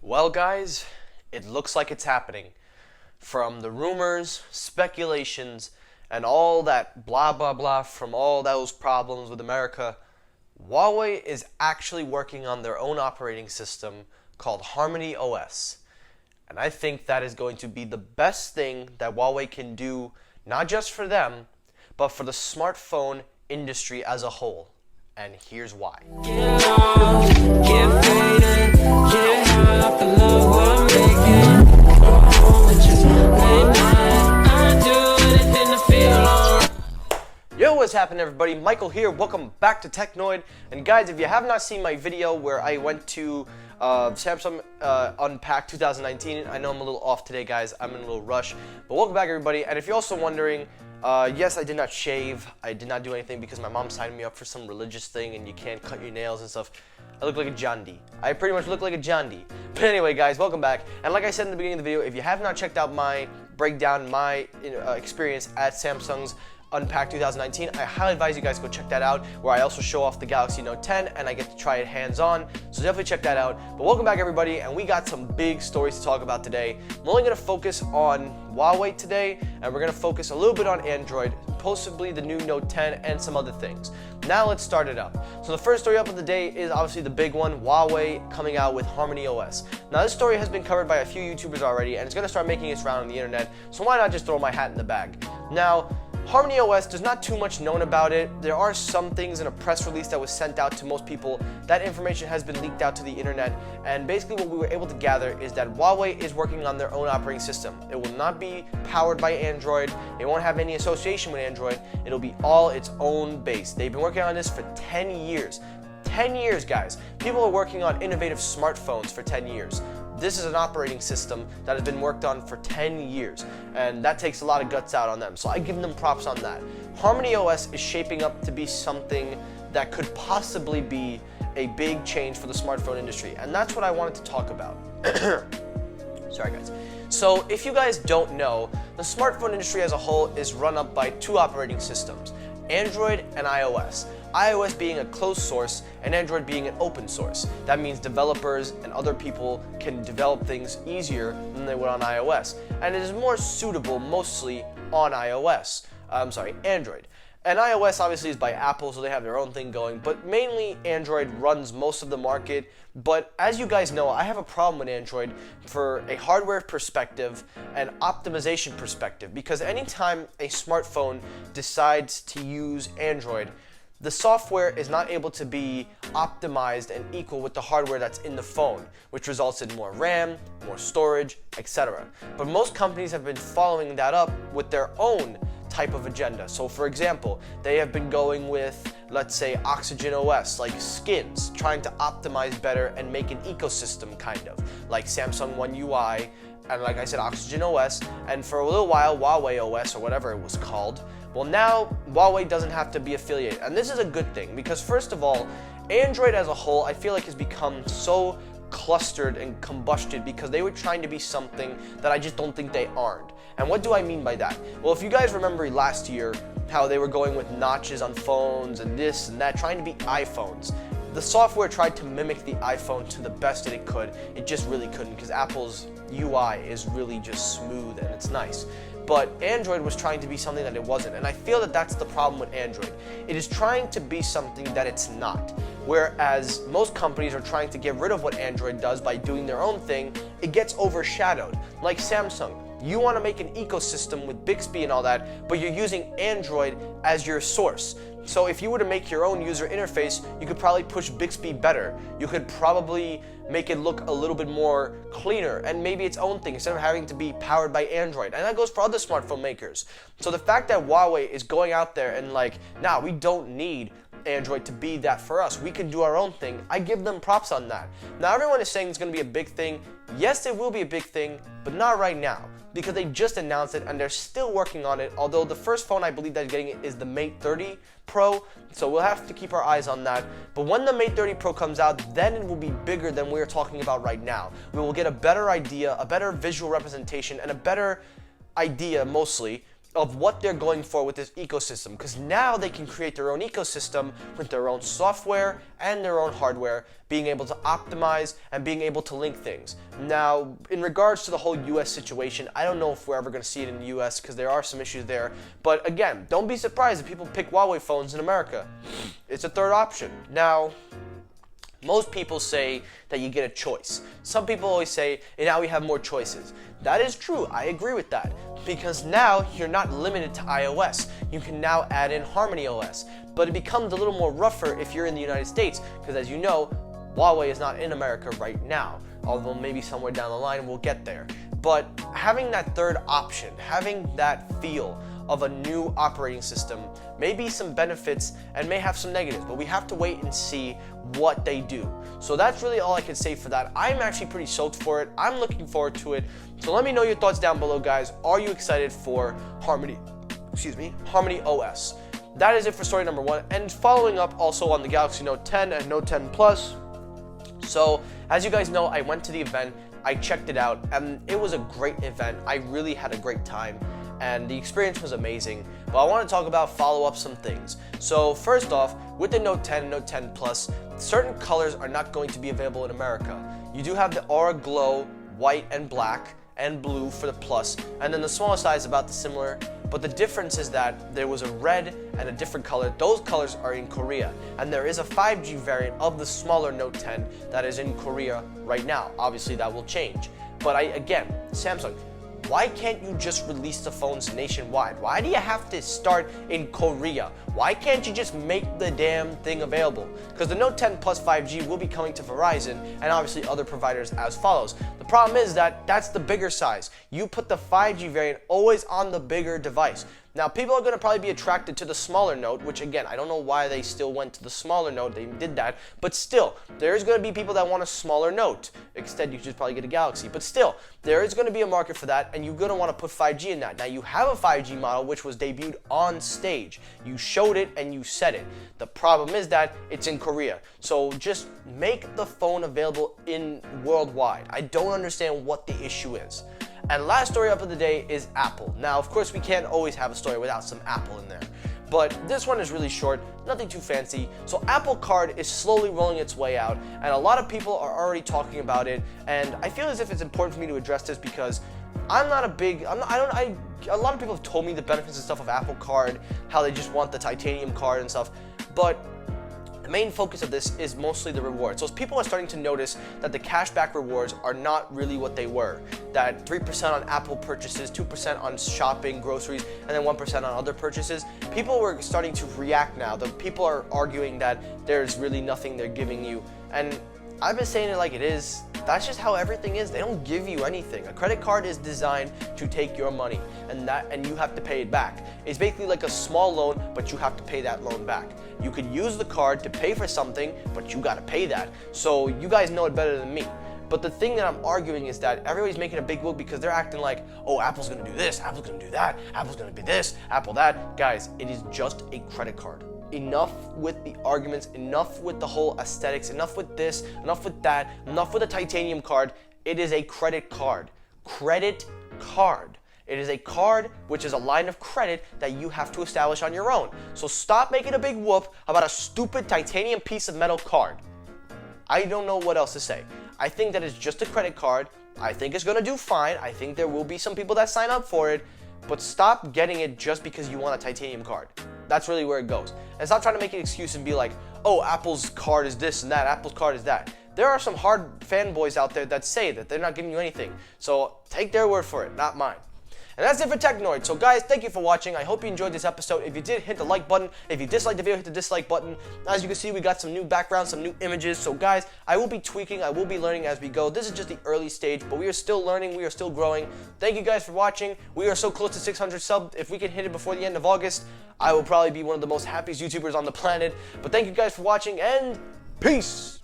Well, guys, it looks like it's happening. From the rumors, speculations, and all that blah blah blah from all those problems with America, Huawei is actually working on their own operating system called Harmony OS. And I think that is going to be the best thing that Huawei can do, not just for them, but for the smartphone industry as a whole. And here's why. Yo, what's happening, everybody? Michael here. Welcome back to Technoid. And guys, if you have not seen my video where I went to Samsung Unpacked 2019, I know I'm a little off today, guys. I'm in a little rush. But welcome back, everybody. And if you're also wondering, yes, I did not shave. I did not do anything because my mom signed me up for some religious thing and you can't cut your nails and stuff. I look like a Jandi. I pretty much look like a Jandi. But anyway, guys, welcome back. And like I said in the beginning of the video, if you have not checked out my breakdown, my experience at Samsung's Unpacked 2019, I highly advise you guys go check that out, where I also show off the Galaxy Note 10 and I get to try it hands-on, so definitely check that out. But welcome back, everybody, and we got some big stories to talk about today. I'm only going to focus on Huawei today, and we're going to focus a little bit on Android, possibly the new Note 10 and some other things. Now let's start it up. So the first story up of the day is obviously the big one, Huawei coming out with Harmony OS. Now this story has been covered by a few YouTubers already, and it's going to start making its round on the internet, so why not just throw my hat in the bag? Now, Harmony OS, there's not too much known about it. There are some things in a press release that was sent out to most people. That information has been leaked out to the internet, and basically what we were able to gather is that Huawei is working on their own operating system. It will not be powered by Android. It won't have any association with Android. It'll be all its own base. They've been working on this for 10 years. 10 years, guys. People are working on innovative smartphones for 10 years. This is an operating system that has been worked on for 10 years, and that takes a lot of guts out on them, so I give them props on that. Harmony OS is shaping up to be something that could possibly be a big change for the smartphone industry, and that's what I wanted to talk about. Sorry, guys. So if you guys don't know, the smartphone industry as a whole is run up by two operating systems, Android and iOS. iOS being a closed source and Android being an open source. That means developers and other people can develop things easier than they would on iOS. And it is more suitable mostly on Android. And iOS obviously is by Apple, so they have their own thing going, but mainly Android runs most of the market. But as you guys know, I have a problem with Android for a hardware perspective and optimization perspective, because anytime a smartphone decides to use Android, the software is not able to be optimized and equal with the hardware that's in the phone, which results in more RAM, more storage, etc. But most companies have been following that up with their own type of agenda. So for example, they have been going with, let's say, Oxygen OS, like skins, trying to optimize better and make an ecosystem kind of, like Samsung One UI, and like I said, Oxygen OS, and for a little while, Huawei OS, or whatever it was called. Well, now Huawei doesn't have to be affiliated, and this is a good thing, because first of all, Android as a whole, I feel like has become so clustered and combusted because they were trying to be something that I just don't think they aren't. And what do I mean by that? Well, if you guys remember last year how they were going with notches on phones and this and that, trying to be iPhones. The software tried to mimic the iPhone to the best that it could. It just really couldn't, because Apple's UI is really just smooth and it's nice. But Android was trying to be something that it wasn't, and I feel that that's the problem with Android. It is trying to be something that it's not. Whereas most companies are trying to get rid of what Android does by doing their own thing, it gets overshadowed. Like Samsung, you want to make an ecosystem with Bixby and all that, but you're using Android as your source. So if you were to make your own user interface, you could probably push Bixby better. You could probably make it look a little bit more cleaner and maybe its own thing instead of having to be powered by Android. And that goes for other smartphone makers. So the fact that Huawei is going out there and like, nah, we don't need Android to be that for us, we can do our own thing, I give them props on that. Now everyone is saying it's going to be a big thing. Yes, it will be a big thing, but not right now, because they just announced it and they're still working on it, although the first phone I believe that's getting it is the Mate 30 Pro, so we'll have to keep our eyes on that. But when the Mate 30 Pro comes out, then it will be bigger than we're talking about right now. We will get a better idea, a better visual representation, and a better idea mostly of what they're going for with this ecosystem, because now they can create their own ecosystem with their own software and their own hardware, being able to optimize and being able to link things. Now, in regards to the whole US situation, I don't know if we're ever going to see it in the US because there are some issues there, but again, don't be surprised if people pick Huawei phones in America. It's a third option. Now, most people say that you get a choice. Some people always say, and now we have more choices. That is true, I agree with that. Because now you're not limited to iOS. You can now add in Harmony OS. But it becomes a little more rougher if you're in the United States, because as you know, Huawei is not in America right now. Although maybe somewhere down the line we'll get there. But having that third option, having that feel of a new operating system may be some benefits and may have some negatives, but we have to wait and see what they do. So that's really all I can say for that. I'm actually pretty stoked for it. I'm looking forward to it. So let me know your thoughts down below, guys. Are you excited for Harmony OS? That is it for story number 1. And following up also on the Galaxy Note 10 and Note 10 Plus. So as you guys know, I went to the event, I checked it out, and it was a great event. I really had a great time, and the experience was amazing. But I want to talk about follow up some things. So first off, with the Note 10 and Note 10 Plus, certain colors are not going to be available in America. You do have the Aura Glow white and black and blue for the Plus, and then the smaller size is about the similar. But the difference is that there was a red and a different color. Those colors are in Korea. And there is a 5G variant of the smaller Note 10 that is in Korea right now. Obviously that will change. But again, Samsung, why can't you just release the phones nationwide? Why do you have to start in Korea? Why can't you just make the damn thing available? Because the Note 10 Plus 5G will be coming to Verizon and obviously other providers as follows. The problem is that that's the bigger size. You put the 5G variant always on the bigger device. Now, people are going to probably be attracted to the smaller Note, which again, I don't know why they still went to the smaller Note. They did that. But still, there's going to be people that want a smaller Note. Instead, you should probably get a Galaxy. But still, there is going to be a market for that, and you're going to want to put 5G in that. Now, you have a 5G model, which was debuted on stage. You showed it and you said it. The problem is that it's in Korea. So just make the phone available in worldwide. I don't understand what the issue is. And last story up of the day is Apple. Now, of course, we can't always have a story without some Apple in there. But this one is really short, nothing too fancy. So Apple Card is slowly rolling its way out, and a lot of people are already talking about it. And I feel as if it's important for me to address this because a lot of people have told me the benefits and stuff of Apple Card, how they just want the titanium card and stuff. But the main focus of this is mostly the rewards. So people are starting to notice that the cashback rewards are not really what they were. That 3% on Apple purchases, 2% on shopping, groceries, and then 1% on other purchases. People were starting to react now. The people are arguing that there's really nothing they're giving you. And I've been saying it like it is. That's just how everything is. They don't give you anything. A credit card is designed to take your money and you have to pay it back. It's basically like a small loan, but you have to pay that loan back. You could use the card to pay for something, but you gotta pay that. So you guys know it better than me. But the thing that I'm arguing is that everybody's making a big whoop because they're acting like, oh, Apple's gonna do this, Apple's gonna do that, Apple's gonna be this, Apple that. Guys, it is just a credit card. Enough with the arguments, enough with the whole aesthetics, enough with this, enough with that, enough with the titanium card. It is a credit card. Credit card. It is a card which is a line of credit that you have to establish on your own. So stop making a big whoop about a stupid titanium piece of metal card. I don't know what else to say. I think that it's just a credit card. I think it's gonna do fine. I think there will be some people that sign up for it, but stop getting it just because you want a titanium card. That's really where it goes. And stop trying to make an excuse and be like, oh, Apple's card is this and that, Apple's card is that. There are some hard fanboys out there that say that they're not giving you anything. So take their word for it, not mine. And that's it for Technoid. So guys, thank you for watching. I hope you enjoyed this episode. If you did, hit the like button. If you disliked the video, hit the dislike button. As you can see, we got some new backgrounds, some new images. So guys, I will be tweaking, I will be learning as we go. This is just the early stage, but we are still learning, we are still growing. Thank you guys for watching. We are so close to 600 subs. If we can hit it before the end of August, I will probably be one of the most happiest YouTubers on the planet. But thank you guys for watching, and peace!